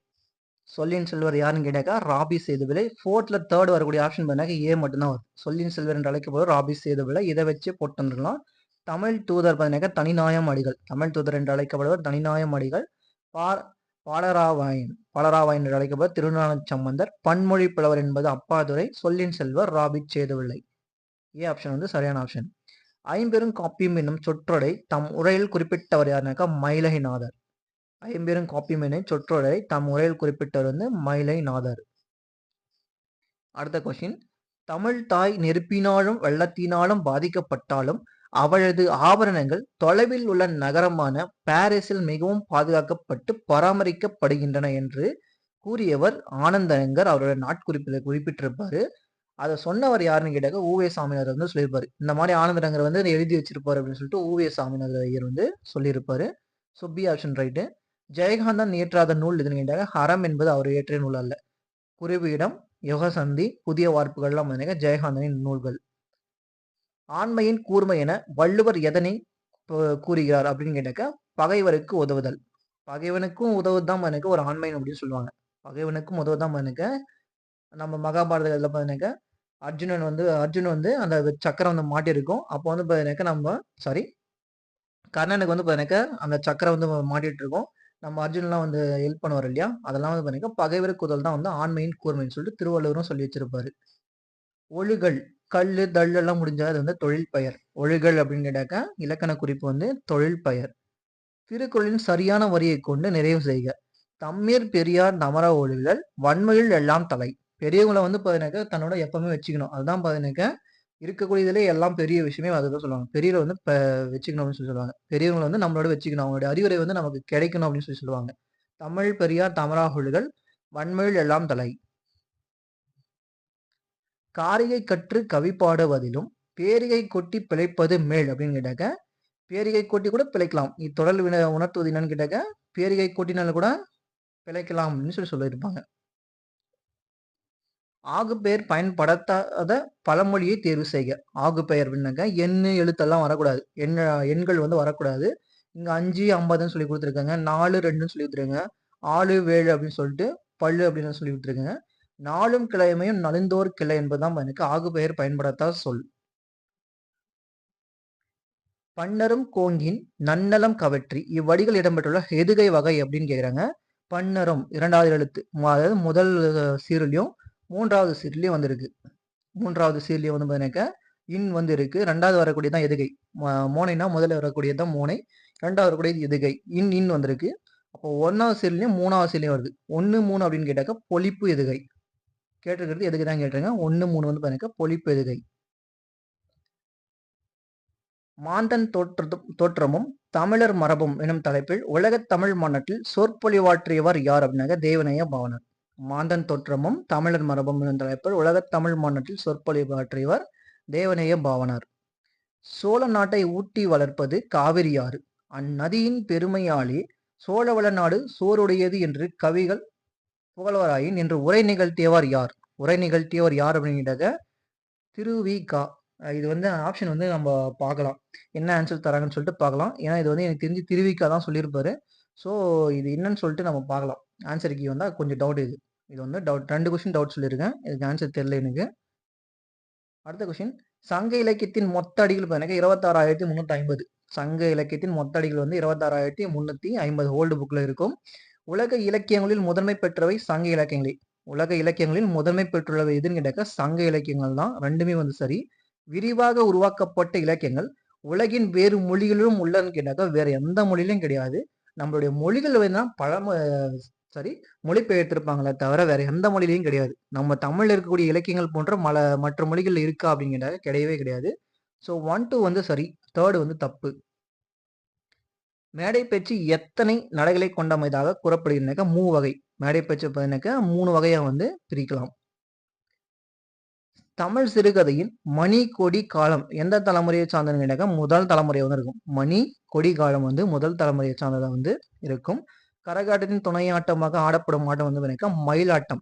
சொல்லின் செல்வர் யாருன்னு கேட்டாக்கா ராபி சேதுவில்லை. 4th 3rd வரக்கூடிய ஆப்ஷன் பண்ணாக்க ஏ மட்டும்தான் வரும். சொல்லின் செல்வர் என்று அழைக்கப்படுவர் ராபி சேதுவில்லை. இதை வச்சு போட்டு வந்துருக்கலாம். தமிழ் தூதர் பார்த்தீங்கன்னாக்கா தனிநாயம் அடிகள். தமிழ் தூதர் என்று அழைக்கப்படுவர் தனிநாயம் அடிகள். பாலராவாயன் என்று அழைக்கப்படுவர் திருநான சம்பந்தர். பன்மொழி புலவர் என்பது அப்பாதுரை. சொல்லின் செல்வர் ராபி சேதுவில்லை. ஏ ஆப்ஷன் வந்து சரியான ஆப்ஷன். ஐம்பெரும் காப்பியம் என்னும் சொற்றொடை தம் உரையில் குறிப்பிட்டவர் யாருனாக்கா மயிலகைநாதர். ஐம்பெரும் காப்பியம் என்னும் சொற்றொடை தம் உரையில் குறிப்பிட்டவர் வந்து மயிலைநாதர். அடுத்த கொஸ்டின். தமிழ் தாய் நெருப்பினாலும் வெள்ளத்தினாலும் பாதிக்கப்பட்டாலும் அவளது ஆபரணங்கள் தொலைவில் உள்ள நகரமான பாரிஸில் மிகவும் பாதுகாக்கப்பட்டு பராமரிக்கப்படுகின்றன என்று கூறியவர் ஆனந்தங்கர் அவரோட நாட்குறிப்பில் குறிப்பிட்டிருப்பாரு. அதை சொன்னவர் யாருன்னு கேட்டாக்க ஊவே சாமிநாதர் வந்து சொல்லியிருப்பாரு. இந்த மாதிரி ஆனந்தரங்கர் வந்து எழுதி வச்சிருப்பாரு அப்படின்னு சொல்லிட்டு ஊவே சாமிநாதர் ஐயர் வந்து சொல்லியிருப்பாரு. So B option right. Jayakanthan இயற்றாத நூல் இதுன்னு கேட்டாக்க ஹரம் என்பது அவர் இயற்றிய நூல் அல்ல. குறிவீடம், யுகசந்தி, புதிய வார்ப்புகள்லாம் வந்து ஜெயகாந்தனின் நூல்கள். ஆண்மையின் கூர்மை என வள்ளுவர் எதனை கூறுகிறார் அப்படின்னு கேட்டாக்க பகைவருக்கு உதவுதல். பகைவனுக்கும் உதவுதான் எனக்கு ஒரு ஆண்மைன் அப்படின்னு சொல்லுவாங்க. பகைவனுக்கும் உதவுதான் எனக்கு. நம்ம மகாபாரதத்தில் பார்த்தீங்கன்னாக்க அர்ஜுனன் வந்து அந்த சக்கரம் வந்து மாட்டியிருக்கும். அப்போ வந்து பார்த்தீங்கன்னாக்க கர்ணனுக்கு வந்து பார்த்தீங்கன்னாக்க அந்த சக்கரம் வந்து மாட்டிட்டு இருக்கும். நம்ம அர்ஜுனெலாம் வந்து ஹெல்ப் பண்ணுவார் இல்லையா? அதெல்லாம் வந்து பார்த்தீங்கன்னா பகைவருக்கு உதவல் தான் வந்து ஆண்மையின் கூர்மைன்னு சொல்லிட்டு திருவள்ளுவரும் சொல்லி வச்சிருப்பாரு. ஒழுகல், கல்லு, தள்ளு எல்லாம் முடிஞ்சா அது வந்து தொழில் பெயர். ஒழுகல் அப்படின்னு கேட்டாக்க இலக்கண குறிப்பு வந்து தொழில் பெயர். திருக்குறளின் சரியான வரியை கொண்டு நிறைவு செய்க. தம்மீர் பெரியார் நமர ஒழுகல் வன்மையில் எல்லாம் தலை. பெரியவங்களை வந்து பார்த்தீங்கன்னாக்க தன்னோட எப்பவுமே வச்சுக்கணும். அதுதான் பார்த்தீங்கன்னாக்க இருக்கக்கூடியதுல எல்லாம் பெரிய விஷயமே அதுதான் சொல்லுவாங்க. பெரியவரை வந்து வச்சுக்கணும் அப்படின்னு சொல்லி சொல்லுவாங்க. பெரியவங்களை வந்து நம்மளோட வச்சுக்கணும். அவங்களுடைய அறிவுரை வந்து நமக்கு கிடைக்கணும் அப்படின்னு சொல்லி சொல்லுவாங்க. தமிழ் பெரியார் தமரா ஒழுகல் வன்மையில் எல்லாம் தலை. காரிகை கற்று கவி பாடுவதிலும் பேரிகை கொட்டி பிழைப்பது மேல் அப்படின்னு கேட்டாக்க பேரிகை கொட்டி கூட பிழைக்கலாம். தொடர் உணர்த்துவது என்னன்னு கேட்டாக்க பேரிகை கொட்டினால கூட பிழைக்கலாம் அப்படின்னு சொல்லி சொல்லியிருப்பாங்க. ஆகு பெயர் பயன்படுத்தாத பழமொழியை தேர்வு செய்க. ஆகு பெயர் அப்படின்னாக்க எண்ணு எழுத்தெல்லாம் வரக்கூடாது. எண்கள் வந்து வரக்கூடாது. இங்க 5, 50ன்னு சொல்லி கொடுத்துருக்காங்க. 4, 2ன்னு சொல்லி கொடுத்துருக்காங்க. 6, 7 அப்படின்னு சொல்லிட்டு பல்லு அப்படின்னு சொல்லி கொடுத்துருக்காங்க. நாளும் கிளைமையும் நலிந்தோர் கிளை என்பதுதான் எனக்கு ஆகு பெயர் பயன்படுத்தாத சொல். பன்னரும் கோங்கின் நன்னலம் கவற்றி இவ்வடிகள் இடம்பெற்றுள்ள எதுகை வகை அப்படின்னு கேட்குறாங்க. பன்னரும் 2வது எழுத்து, அதாவது முதல் சீரிலையும் 3வது சீர்லையும் வந்திருக்கு. 3வது சீர்லையும் வந்து பார்த்தீங்கன்னாக்க இன் வந்து இருக்கு. 2வது வரக்கூடியதான் எதுகை. மோனைனா முதல்ல வரக்கூடியதான் மோனை. 2வது வரக்கூடியது எதுகை. இன் வந்திருக்கு. அப்போ 1வது சீர்லையும் 3வது சீர்லையும் வருது. 1, 3 அப்படின்னு கேட்டாக்க பொழிப்பு எதுகை. கேட்டிருக்கிறது எதுக்கு தான் கேட்டிருங்க. 1, 3 வந்து பார்த்தீங்கன்னா பொழிப்பு எதுகை. மாந்தன் தோற்றமும் தமிழர் மரபும் எனும் தலைப்பில் உலகத் தமிழ் மாநாட்டில் சொற்பொழிவாற்றியவர் யார் அப்படின்னாக்க தேவநேய பாவாணர். மாந்தன் தோற்றமும் தமிழர் மரபும் எனும் தலைப்பில் உலகத் தமிழ் மாநாட்டில் சொற்பொழிவாற்றியவர் தேவநேய பாவாணர். சோழ நாட்டை ஊட்டி வளர்ப்பது காவிரி ஆறு. அந்நதியின் பெருமையாலே சோழவள நாடு சோறுடையது என்று கவிகள் புகழ்வராயின் என்று உரை நிகழ்த்தியவர் யார்? உரை நிகழ்த்தியவர் யார் அப்படிங்கிறத திருவிக. இது வந்து ஆப்ஷன் வந்து நம்ம பார்க்கலாம். என்ன ஆன்சர் தராங்கன்னு சொல்லிட்டு பார்க்கலாம். ஏன்னா இது வந்து எனக்கு தெரிஞ்சு திருவிக தான் சொல்லியிருப்பாரு. ஸோ இது என்னன்னு சொல்லிட்டு நம்ம பார்க்கலாம். ஆன்சர் கீ வந்தால் கொஞ்சம் டவுட் இது. இது வந்து டவுட் 2 கொஸ்டின் டவுட் சொல்லியிருக்கேன். இதுக்கு ஆன்சர் தெரியல எனக்கு. அடுத்த கொஸ்டின் சங்க இலக்கியத்தின் மொத்த அடிகள் பார்த்தீங்கன்னா 26,350. சங்க இலக்கியத்தின் மொத்த அடிகள் வந்து 26,350 ஓல்டு புக்ல இருக்கும். உலக இலக்கியங்களில் முதன்மை பெற்றவை சங்க இலக்கியங்களே. உலக இலக்கியங்களில் முதன்மை பெற்றுள்ளவை எதுன்னு கேட்டாக்க சங்க இலக்கியங்கள் தான். ரெண்டுமே வந்து சரி. விரிவாக உருவாக்கப்பட்ட இலக்கியங்கள் உலகின் வேறு மொழிகளிலும் உள்ளன்னு கேட்டாக்க வேற எந்த மொழியிலும் கிடையாது. நம்மளுடைய மொழிகள் வேணா சரி மொழிபெயர்த்திருப்பாங்களே தவிர வேற எந்த மொழியிலையும் கிடையாது. நம்ம தமிழ்ல இருக்கக்கூடிய இலக்கியங்கள் போன்ற மற்ற மொழிகள் இருக்கா அப்படின்னு கேட்டாக்க கிடையவே கிடையாது. ஸோ 1, 2 வந்து சரி, 3 வந்து தப்பு. மேடை பேச்சு எத்தனை நடைகளை கொண்டமைதாக கூறப்படுகிறதுனாக்க 3 வகை. மேடை பேச்சு பார்த்தீங்கன்னாக்க 3 வகையா வந்து பிரிக்கலாம். தமிழ் சிறுகதையின் மணி கொடி காலம் எந்த தலைமுறையை சார்ந்ததுன்னு கேட்டாக்க முதல் தலைமுறை வந்து இருக்கும். மணி கொடி காலம் வந்து முதல் தலைமுறையை சார்ந்ததா வந்து இருக்கும். கரகாட்டத்தின் துணையாட்டமாக ஆடப்படும் ஆட்டம் வந்து மயிலாட்டம்.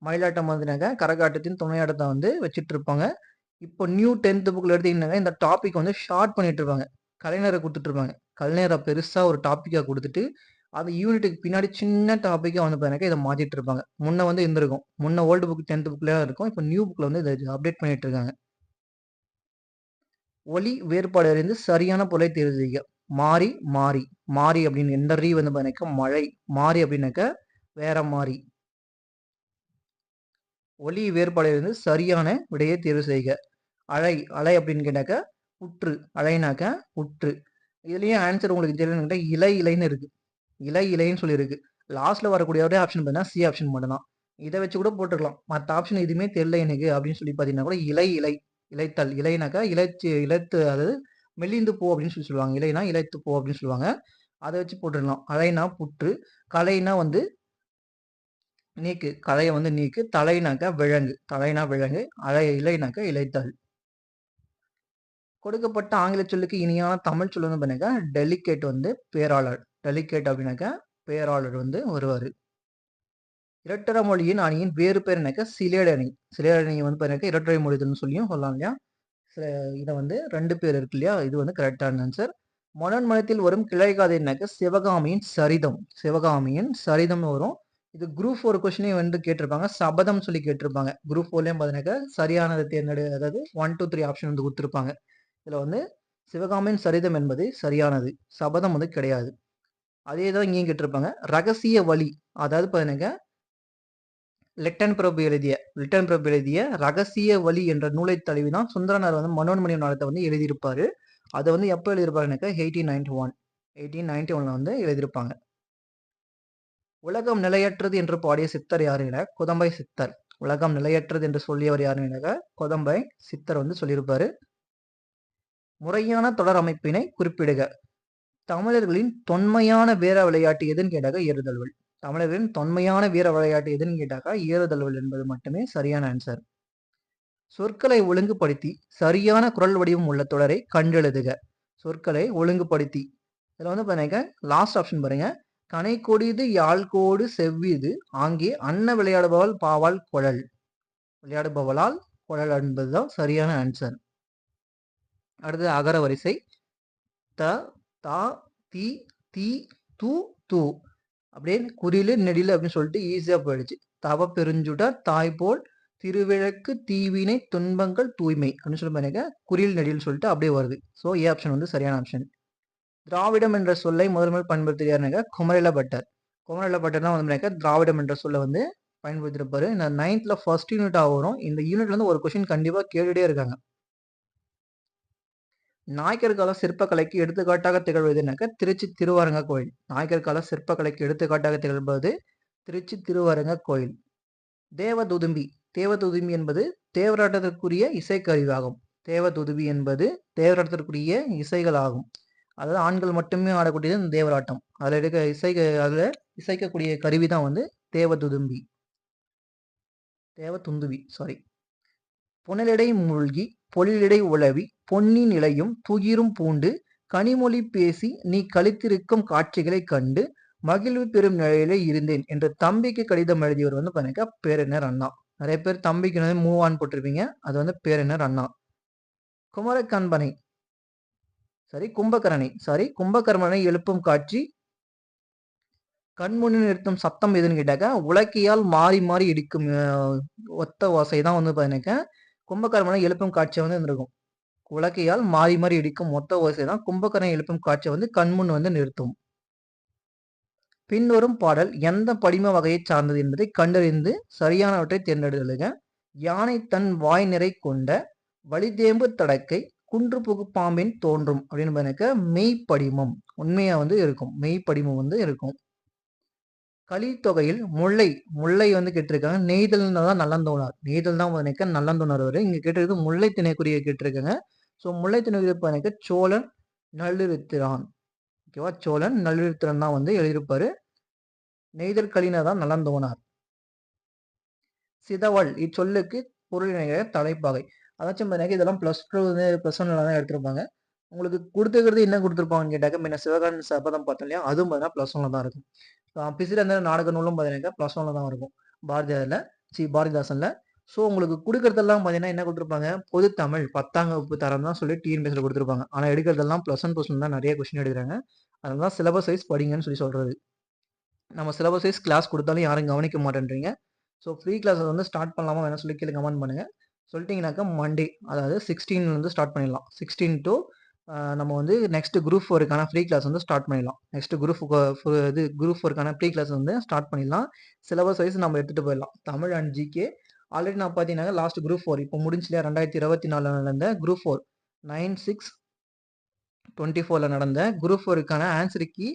மயிலாட்டம் வந்துனாக்க கரகாட்டத்தின் துணையாட்டத்தை வந்து வச்சுட்டு இருப்பாங்க. இப்போ நியூ 10th புக்ல எடுத்தீங்கன்னாக்க இந்த டாபிக் வந்து ஷார்ட் பண்ணிட்டு இருப்பாங்க. கலைஞரை கொடுத்துட்டு இருப்பாங்க. கலைஞரை பெருசா ஒரு டாபிக்கா கொடுத்துட்டு அந்த யூனிட்டுக்கு பின்னாடி சின்ன டாபிக்கா வந்து பார்த்தீங்கன்னா இதை மாத்திட்டு இருப்பாங்க. முன்ன வந்து இருந்திருக்கும். முன்ன ஓல்டு புக் 10th புக்ல இருக்கும். இப்போ நியூ புக்ல வந்து இதை அப்டேட் பண்ணிட்டு இருக்காங்க. ஒலி வேறுபாடு அறிந்து சரியான பொருளை தேர்வு செய்க. மாறி மாறி மாறி அப்படின்னு எந்த ரீ வந்து பார்த்தீங்கன்னா மழை. மாறி அப்படின்னாக்க வேற மாறி. ஒலி வேறுபாடு இருந்து சரியான விடையை தேர்வு செய்க. அலை அலை அப்படின்னு கேட்டாக்க உற்று. அலைனாக்க உற்று. இதுலயும் ஆன்சர் உங்களுக்கு தெரியலன்னு இலை இலைன்னு இருக்கு. இலை இலைன்னு சொல்லியிருக்கு. லாஸ்ட்ல வரக்கூடிய ஒரே ஆப்ஷன் பார்த்தீங்கன்னா சி ஆப்ஷன் மட்டும் தான். இதை வச்சு கூட போட்டுக்கலாம். மற்ற ஆப்ஷன் எதுவுமே தெரியல எனக்கு அப்படின்னு சொல்லி பார்த்தீங்கன்னா கூட இலை இலை இலைத்தல் இலைனாக்கா இலைத்து அதாவது மெல்லிந்து போ அப்படின்னு சொல்லி சொல்லுவாங்க. இலைனா இலைத்து போ அப்படின்னு சொல்லுவாங்க. அதை வச்சு போட்டுடலாம். அலைனா புற்று, கலைனா வந்து நீக்கு, கலையை வந்து நீக்கு, தலைனாக்கா விலங்கு, தலைனா விலங்கு, இலைனாக்கா இலைத்தல். கொடுக்கப்பட்ட ஆங்கில சொல்லுக்கு இனியான தமிழ் சொல் வந்து பண்ணாக்கா டெலிகேட் வந்து பேராளர். டெலிகேட் அப்படின்னாக்கா பேராளர் வந்து வருவார். இரட்டர மொழியின் அணியின் வேறு பேர் என்னக்கா சிலேடு அணி. சிலேடு அணி வந்து பார்த்தீங்கன்னா இரட்டரை மொழிதல்னு சொல்லியும் சொல்லலாம் இல்லையா. இதை வந்து 2 பேர் இருக்கு இல்லையா. இது வந்து கரெக்டான ஆன்சர். மனோன்மணத்தில் வரும் கிளைகாதைனாக்க சிவகாமியின் சரிதம். சிவகாமியின் சரிதம் வரும். இது குரூப் 4 கொஸ்டினே வந்து கேட்டிருப்பாங்க. சபதம் சொல்லி கேட்டிருப்பாங்க. குரூப் 4லயும் பார்த்தீங்கன்னாக்கா சரியானதை தேர்ந்தெடு அதாவது 1, 2, 3 ஆப்ஷன் வந்து கொடுத்துருப்பாங்க. இதுல வந்து சிவகாமியின் சரிதம் என்பது சரியானது. சபதம் வந்து கிடையாது. அதே தான் இங்கேயும் கேட்டிருப்பாங்க. ரகசிய வழி அதாவது பார்த்தீங்கன்னா லிட்டன் பிரபு எழுதிய ரகசிய வழி என்ற நூலை தழுவி தான் சுந்தரனார் வந்து மனோன்மணி நாடகத்தை வந்து எழுதியிருப்பாரு. அதை வந்து எப்போ எழுதியிருப்பாருனாக்கா 1891 வந்து எழுதியிருப்பாங்க. உலகம் நிலையற்றது என்று பாடிய சித்தர் யாருன்னா குதம்பை சித்தர். உலகம் நிலையற்றது என்று சொல்லியவர் யாருன்னாக்கா குதம்பை சித்தர் வந்து சொல்லியிருப்பாரு. முறையான தொடர் அமைப்பினை குறிப்பிடுக. தமிழர்களின் தொன்மையான வீர விளையாட்டு எதுன்னு கேட்டாக்கா ஏறுதழுவல். தமிழர்களின் தொன்மையான வீர விளையாட்டு எதுன்னு கேட்டாக்கா ஏறுதழுவல் என்பது மட்டுமே சரியான ஆன்சர். சொற்களை ஒழுங்குபடுத்தி சரியான குரல் வடிவம் உள்ள தொடரை கண்டெழுதுக. சொற்களை ஒழுங்குபடுத்தி இதில் வந்து பாருங்க லாஸ்ட் ஆப்ஷன் பாருங்க. கனை கொடிது யாழ்கோடு செவ்விது ஆங்கே அன்ன விளையாடுபவள் பாவால் குழல். விளையாடுபவளால் குழல் என்பதுதான் சரியான ஆன்சர். அடுத்து அகர வரிசை. த தா தி தி து து அப்படியே குறிலு நெடிலு அப்படின்னு சொல்லிட்டு ஈஸியா போயிடுச்சு. தவ பெருஞ்சுடர் தாய்போல் திருவிளக்கு தீவினை துன்பங்கள் தூய்மை அப்படின்னு சொல்லி பாருங்க குறில் நெடில் சொல்லிட்டு அப்படியே வருது. ஸோ ஏ ஆப்ஷன் வந்து சரியான ஆப்ஷன். திராவிடம் என்ற சொல்லை முதல் பயன்படுத்துகிறாருனாக்க குமரில பட்டர். குமரில பட்டர் தான் வந்து திராவிடம் என்ற சொல்லை வந்து பயன்படுத்திருப்பாரு. இந்த 9th ஃபர்ஸ்ட் யூனிட் வரும். இந்த யூனிட்ல இருந்து ஒரு கொஸ்டின் கண்டிப்பா கேட்டுட்டே இருக்காங்க. நாயக்கர் கால சிற்பக்கலைக்கு எடுத்துக்காட்டாக திகழ்வதுனாக்க திருச்சி திருவரங்க கோயில். நாயக்கர் கால சிற்பக்கலைக்கு எடுத்துக்காட்டாக திகழ்வது திருச்சி திருவரங்க கோயில். தேவதுதும்பி. தேவதுதும்பி என்பது தேவராட்டத்திற்குரிய இசைக்கருவியாகும். தேவதுதும்பி என்பது தேவராட்டத்திற்குரிய இசைகள் ஆகும். அதாவது ஆண்கள் மட்டுமே ஆடக்கூடியது இந்த தேவராட்டம். அதில் இருக்க அதில் இசைக்கக்கூடிய கருவி தான் வந்து தேவதுதும்பி. தேவதுந்துவி சாரி. புனலிடை மூழ்கி பொழிலிடை உலவி பொன்னி நிலையும் துகிரும் பூண்டு கனிமொழி பேசி நீ கழித்திருக்கும் காட்சிகளைக் கண்டு மகிழ்வு பெறும் நிலையிலே இருந்தேன் என்று தம்பிக்கு கடிதம் எழுதியவர் வந்து பாருங்க பேரறிஞர் அண்ணா. நிறைய பேர் தம்பிக்கு வந்து மூவ் ஆன் போட்டிருப்பீங்க. அது வந்து பேரறிஞர் அண்ணா. குமரக்கம்பனை கும்பகர்ணனை எழுப்பும் காட்சி கண்முன்னு நிறுத்தும் சத்தம் எதுன்னு கேட்டாக்க உலக்கையால் மாறி மாறி இடிக்கும் ஒத்த ஓசை தான் வந்து பாத்தீங்கன்னாக்க கும்பகர்ணனை எழுப்பும் காட்சியை வந்து இருந்திருக்கும். உலக்கையால் மாறி மாறி இடிக்கும் மொத்த ஓசை தான் கும்பகர்ணனை எழுப்பும் காட்சியை வந்து கண்முன் வந்து நிறுத்தும். பின்வரும் பாடல் எந்த படிம வகையை சார்ந்தது என்பதை கண்டறிந்து சரியானவற்றை தேர்ந்தெடுக்க. யானை தன் வாய் நிறை கொண்ட வலிதேம்பு தடக்கை குன்று புகு பாம்பின் தோன்றும் அப்படின்னு பாருங்க மெய்ப்படிமம். உண்மையா வந்து இருக்கும். மெய்ப்படிமம் வந்து இருக்கும். கலித்தொகையில் முல்லை வந்து கேட்டிருக்காங்க. நெய்தல் தான் நல்லந்தோணார். நெய்தல் தான் பாருங்க நல்லந்தோணார் வரும். இங்க கேட்டிருக்கு முல்லை திணைக்குரிய கேட்டிருக்காங்க. ஸோ முல்லை திணைக்குரிய பாருங்க சோழன் நல்லிருத்திரான். ஓகேவா, சோழன் நல்லிருத்திரன் தான் வந்து எழுதியிருப்பாரு. நெய்தல் கலினா தான் நல்லந்தோணார். சிதவல் இச்சொல்லுக்கு பொருளினைய தலைப்பாகை. அதாச்சும் பாருங்க இதெல்லாம் +2 வந்து +1 தான் எடுத்திருப்பாங்க. உங்களுக்கு கொடுத்துக்கிறது என்ன கொடுத்துருப்பாங்கன்னு கேட்டாக்க முன்ன சிவகாமி சபதம் பார்த்தோம் இல்லையா, அதுவும் பார்த்தீங்கன்னா +1 தான் இருக்கும். பிசிறந்த நாடக நூலும் பார்த்தீங்கன்னா +1 தான் இருக்கும். பாரதிதாசன்ல. ஸோ உங்களுக்கு கொடுக்கறதெல்லாம் பார்த்தீங்கன்னா என்ன கொடுத்துருப்பாங்க, பொது தமிழ் 10ஆம் வகுப்பு தரம் தான் சொல்லி டிஎன்பிஎஸ்சியில் கொடுத்துருப்பாங்க. ஆனால் எடுக்கிறதெல்லாம் +1 தான் நிறைய கொஸ்டின் எடுக்கிறாங்க. அதனால சிலபஸ் வைஸ் படிங்கன்னு சொல்லி சொல்றது. நம்ம சிலபஸ் வைஸ் கிளாஸ் கொடுத்தாலும் யாரும் கவனிக்க மாட்டேன்றீங்க. ஸோ ஃப்ரீ கிளாஸ் வந்து ஸ்டார்ட் பண்ணலாமா வேணா சொல்லி கீழே கமெண்ட் பண்ணுங்க. சொல்லிட்டீங்கன்னாக்கா மண்டே அதாவது 16 ஸ்டார்ட் பண்ணிடலாம். 16 to நம்ம வந்து நெக்ஸ்ட் குரூப் 4க்கான ஃப்ரீ கிளாஸ் வந்து ஸ்டார்ட் பண்ணிடலாம். நெக்ஸ்ட் குரூப் 4க்கான ஃப்ரீ கிளாஸ் வந்து ஸ்டார்ட் பண்ணிடலாம். சிலபஸ் வைஸ் நம்ம எடுத்துகிட்டு போயிடலாம். தமிழ் அண்ட் ஜிகே ஆல்ரெடி நான் பார்த்தீங்கன்னா லாஸ்ட் குரூப் 4 இப்போ முடிஞ்சில்லையா 2024 நடந்த குரூப் 4 9/6/24 நடந்த குரூப் 4க்கான ஆன்சர் கீ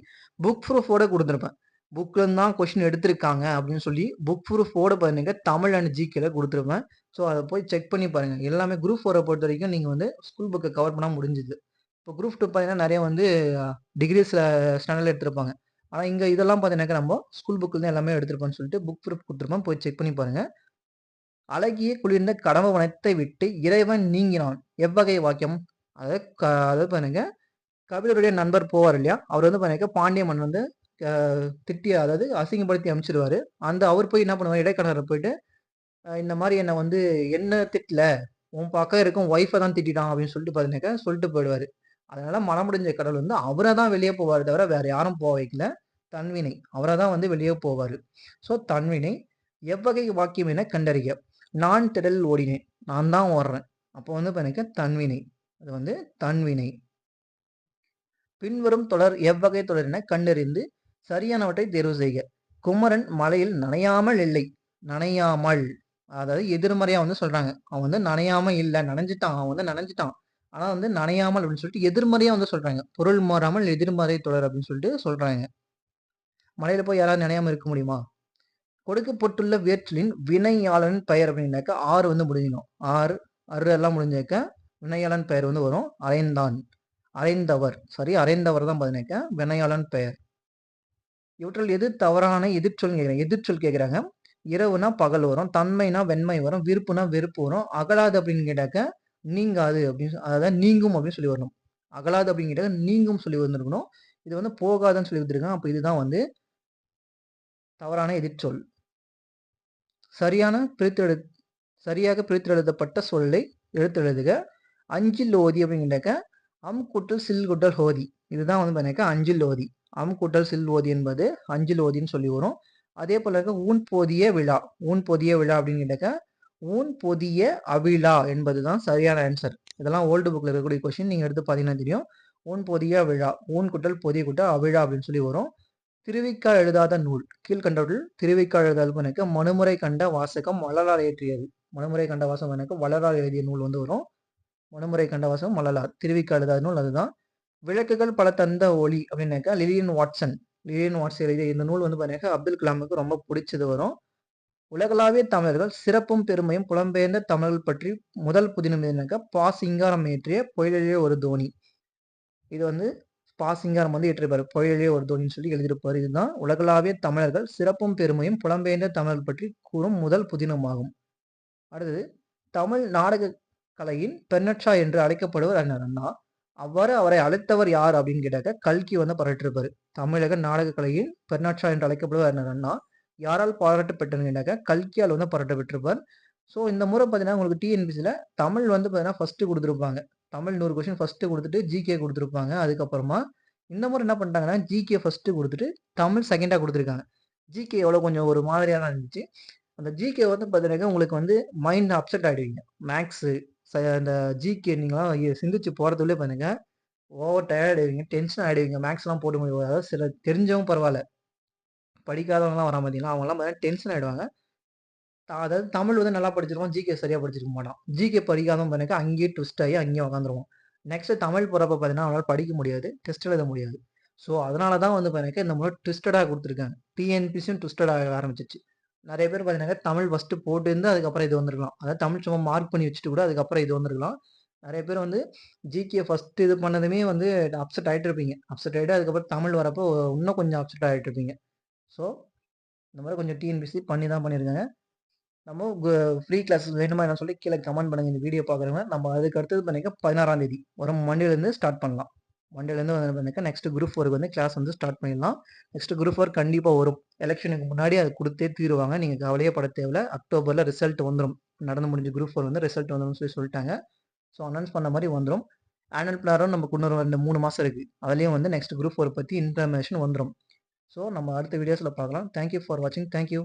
புக் ப்ரூஃபோட கொடுத்துருப்பேன். புக்ல தான் கொஸ்டின் எடுத்திருக்காங்க அப்படின்னு சொல்லி புக் ப்ரூஃபோட பாருங்க தமிழ் அண்ட் ஜிகேல கொடுத்துருப்பேன். ஸோ அதை போய் செக் பண்ணி பாருங்க. எல்லாமே குரூப் 4 பொறுத்த வரைக்கும் நீங்கள் வந்து ஸ்கூல் புக்கை கவர் பண்ணால் முடிஞ்சுது. இப்போ குரூப் 2 பார்த்தீங்கன்னா நிறைய வந்து டிகிரி ஸ்டாண்டர்டில் எடுத்திருப்பாங்க. ஆனால் இங்கே இதெல்லாம் பார்த்தீங்கன்னாக்கா நம்ம ஸ்கூல் புக்கில் தான் எல்லாமே எடுத்திருப்போம்னு சொல்லிட்டு புக் ப்ரூஃப் கொடுத்துருப்போம். போய் செக் பண்ணி பாருங்க. அழகிய குளிர்ந்த கடம்ப வனத்தை விட்டு இறைவன் நீங்கினான் எவ்வகை வாக்கியம்? அதாவது பாருங்க கபிலருடைய நண்பர் போவார் இல்லையா, அவர் வந்து பாருங்க பாண்டிய மன்னன் வந்து திட்டி அதாவது அசிங்கப்படுத்தி அனுப்பிச்சிடுவாரு. அவர் போய் என்ன பண்ணுவார், இடைக்காலரை போயிட்டு இந்த மாதிரி என்னை வந்து என்ன திட்டல, உன் பக்கம் இருக்கும் ஒய்ஃபை தான் திட்டான் அப்படின்னு சொல்லிட்டு பார்த்தீங்கன்னாக்கா சொல்லிட்டு போயிடுவாரு. அதனால மனமுடிஞ்ச கடவுள் வந்து அவரை தான் வெளியே போவார் தவிர வேற யாரும் போக வைக்கல. தன்வினை அவரை தான் வந்து வெளியே போவார். ஸோ தன்வினை எவ்வகை வாக்கியம் என கண்டறிய. நான் திடல் ஓடினேன், நான் தான் ஓடுறேன். அப்போ வந்து பாருங்க தன்வினை, அது வந்து தன்வினை. பின்வரும் தொடர் எவ்வகை தொடர் என கண்டறிந்து சரியானவற்றை தேர்வு செய்க. குமரன் மலையில் நனையாமல் இல்லை. நனையாமல் அதாவது எதிர்மறையா வந்து சொல்றாங்க. அவன் வந்து நனையாம இல்லை, நனைஞ்சிட்டான், அவன் வந்து நனைஞ்சிட்டான். ஆனா வந்து நனையாமல் அப்படின்னு சொல்லிட்டு எதிர்மறையா வந்து சொல்றாங்க. பொருள் மாறாமல் எதிர்மறை தொடர் அப்படின்னு சொல்லிட்டு சொல்றாங்க. மலையில போய் யாராவது நனையாம இருக்க முடியுமா? கொடுக்கப்பட்டுள்ள வேற்றலின் வினையாளன் பெயர் அப்படின்னாக்க ஆறு வந்து முடிஞ்சிடும். அரு எல்லாம் முடிஞ்சாக்க வினையாளன் பெயர் வந்து வரும். அரைந்தான், அரைந்தவர் தான் பார்த்தீங்கன்னாக்க வினையாளன் பெயர். இவற்றில் எது தவறான எதிர்ச்சொல் கேட்குறாங்க. இரவுனா பகல் வரும், தன்மைனா வெண்மை வரும், விருப்புனா வெறுப்பு வரும், அகலாது அப்படின்னு கேட்டாக்க நீங்காது அப்படின்னு அதாவது நீங்கும் அப்படின்னு சொல்லி வரணும். அகலாது அப்படின்னு கேட்டாக்க நீங்கும் சொல்லி வந்திருக்கணும். இது வந்து போகாதுன்னு சொல்லி வந்துருக்காங்க. அப்போ இதுதான் வந்து தவறான எதிர்ச்சொல். சரியாக பிரித்து எழுதப்பட்ட சொல்லை எழுதுக. அஞ்சில் ஓதி அப்படின்னு கேட்டாக்க அம் கூட்டல் சில் கூட்டல் ஹோதி. இதுதான் வந்து பார்த்தீங்கன்னா அஞ்சில் ஓதி. அம் கூட்டல் சில் ஓதி என்பது அஞ்சில் ஓதின்னு சொல்லி வரும். அதே போல ஊன் போதிய விழா. ஊன் போதிய விழா அப்படின்னு கேட்டாக்க ஊன் பொதிய அவிழா என்பதுதான் சரியான ஆன்சர். இதெல்லாம் ஓல்டு புக்ல இருக்கக்கூடிய கொஸ்டின். நீங்க எடுத்து பார்த்தீங்கன்னா தெரியும். ஊன் பொதிய விழா, ஊன் குட்டல் பொதிய குட்டல் அவிழா அப்படின்னு சொல்லி வரும். திருவிக்கா எழுதாத நூல் கீழ்கண்டவற்றில் திருவிக்கா எழுதாத எனக்கு மனுமுறை கண்ட வாசகம் வள்ளலார் இயற்றியது. மனுமுறை கண்ட வாசகம் எனக்கு வள்ளலார் எழுதிய நூல் வந்து வரும். மனுமுறை கண்ட வாசகம் வள்ளலார். திருவிக்கா எழுதாத நூல் அதுதான். விளக்குகள் பல தந்த ஒளி அப்படின்னாக்கா லிலியன் வாட்சன் எழுதிய இந்த நூல் வந்து பார்த்தீங்கன்னா அப்துல் கலாமுக்கு ரொம்ப பிடிச்சது வரும். உலகளாவிய தமிழர்கள் சிறப்பும் பெருமையும் புலம்பெயர்ந்த தமிழர்கள் பற்றி முதல் புதினம் எதுனாக்கா பா சிங்காரம் இயற்றிய பொழிலே ஒரு தோணி. இது வந்து பா சிங்காரம் வந்து இயற்றிருப்பாரு. பொழிலே ஒரு தோணின்னு சொல்லி எழுதியிருப்பாரு. இதுதான் உலகளாவிய தமிழர்கள் சிறப்பும் பெருமையும் புலம்பெயர்ந்த தமிழர்கள் பற்றி கூறும் முதல் புதினமாகும். அடுத்தது தமிழ் நாடக கலையின் பெர்னட்ஷா என்று அழைக்கப்படுவர் அண்ணா. அவ்வாறு அவரை அழைத்தவர் யார் அப்படின்னு கேட்டாக்க கல்கி வந்து பாராட்டிருப்பாரு. தமிழக நாடக கலையின் பெர்னாட்ஷா என்று அழைக்கப்படுவர் அண்ணா யாரால் பாராட்டு பெற்றன்னு கேட்டாக்க கல்கியால் வந்து பாராட்டு பெற்றிருப்பார். ஸோ இந்த முறை பார்த்தீங்கன்னா உங்களுக்கு டிஎன்பிசியில் தமிழ் வந்து பார்த்தீங்கன்னா ஃபஸ்ட்டு கொடுத்துருப்பாங்க. தமிழ் 100 கொஸ்டின் ஃபஸ்ட்டு கொடுத்துட்டு ஜிகே கொடுத்துருப்பாங்க. அதுக்கப்புறமா இந்த முறை என்ன பண்ணிட்டாங்கன்னா ஜிகே ஃபஸ்ட்டு கொடுத்துட்டு தமிழ் செகண்டாக கொடுத்துருக்காங்க. ஜிகே எவ்வளோ கொஞ்சம் ஒரு மாதிரியாக தான் இருந்துச்சு. அந்த ஜிகே வந்து பார்த்தீங்கன்னா உங்களுக்கு வந்து மைண்ட் அப்செட் ஆகிடுவீங்க. மேக்ஸு அந்த ஜிகே நீங்களாம் சிந்திச்சு போகிறதுலே பாருங்க ஓவர் டயர்ட் ஆகிடுவீங்க, டென்ஷன் ஆகிடுவீங்க. மேக்ஸ்லாம் போட்டு முடியும். அதாவது சில தெரிஞ்சவங்க பரவாயில்ல, படிக்காதவங்கலாம் வர பார்த்தீங்கன்னா அவங்கலாம் பார்த்தீங்கன்னா டென்ஷன் ஆகிடுவாங்க. அதாவது தமிழ் வந்து நல்லா படிச்சிருவான், ஜிகே சரியாக படிச்சிருக்க மாட்டான். ஜிகே படிக்காதவன் பாருங்க அங்கேயே ட்விஸ்ட் ஆகி அங்கேயே உட்காந்துருவான். நெக்ஸ்ட் தமிழ் போகிறப்ப பார்த்தீங்கன்னா அவனால் படிக்க முடியாது, டெஸ்ட் எழுத முடியாது. ஸோ அதனால தான் வந்து பாருங்க இந்த முறை ட்விஸ்டடாக கொடுத்துருக்காங்க. டிஎன்பிசியும் ட்விஸ்டடாக ஆரம்பிச்சிச்சு. நிறைய பேர் பார்த்தீங்கன்னா தமிழ் ஃபஸ்ட்டு போட்டுருந்து அதுக்கப்புறம் இது வந்திருக்கலாம். அதாவது தமிழ் சும்மா மார்க் பண்ணி வச்சுட்டு கூட அதுக்கப்புறம் இது வந்திருக்கலாம். நிறைய பேர் வந்து ஜிகே ஃபஸ்ட்டு இது பண்ணதுமே வந்து அப்செட் ஆகிட்டு இருப்பீங்க. அப்செட் ஆகிட்டு அதுக்கப்புறம் தமிழ் வரப்போ இன்னும் கொஞ்சம் அப்செட் ஆகிட்டு இருப்பீங்க. ஸோ இந்த மாதிரி கொஞ்சம் டிஎன்பிசி பண்ணி தான் பண்ணியிருக்காங்க. நம்ம ஃப்ரீ கிளாஸஸ் வேணுமா என்ன சொல்லி கீழே கமெண்ட் பண்ணுங்க. இந்த வீடியோ பார்க்குறவங்க நம்ம அதுக்கு அடுத்தது பண்ணிக்க 16ஆம் தேதி வரும் மண்டேலேருந்து ஸ்டார்ட் பண்ணலாம். மண்டேலேருந்து வந்து பண்ணிக்க நெக்ஸ்ட் குரூப் 4 வந்து கிளாஸ் வந்து ஸ்டார்ட் பண்ணிடலாம். நெக்ஸ்ட் குரூப் 4 கண்டிப்பாக வரும். எலெக்ஷனுக்கு முன்னாடி அது கொடுத்தே தீருவாங்க. நீங்கள் கவலையே பட தேவையில்ல. அக்டோபரில் ரிசல்ட் வந்துடும். நடந்து முடிஞ்ச குரூப் 4 வந்து ரிசல்ட் வந்துடும் சொல்லிட்டாங்க. ஸோ அனௌன்ஸ் பண்ண மாதிரி வந்துடும். ஆனுவல் பிளானும் நமக்கு இன்னொரு 3 மாதம் இருக்குது. அதுலேயும் வந்து நெக்ஸ்ட் குரூப் 4 பற்றி இன்ஃபர்மேஷன் வந்துடும். ஸோ நம்ம அடுத்த வீடியோஸில் பார்க்கலாம். தேங்க்யூ ஃபார் வாட்சிங். தேங்க்யூ.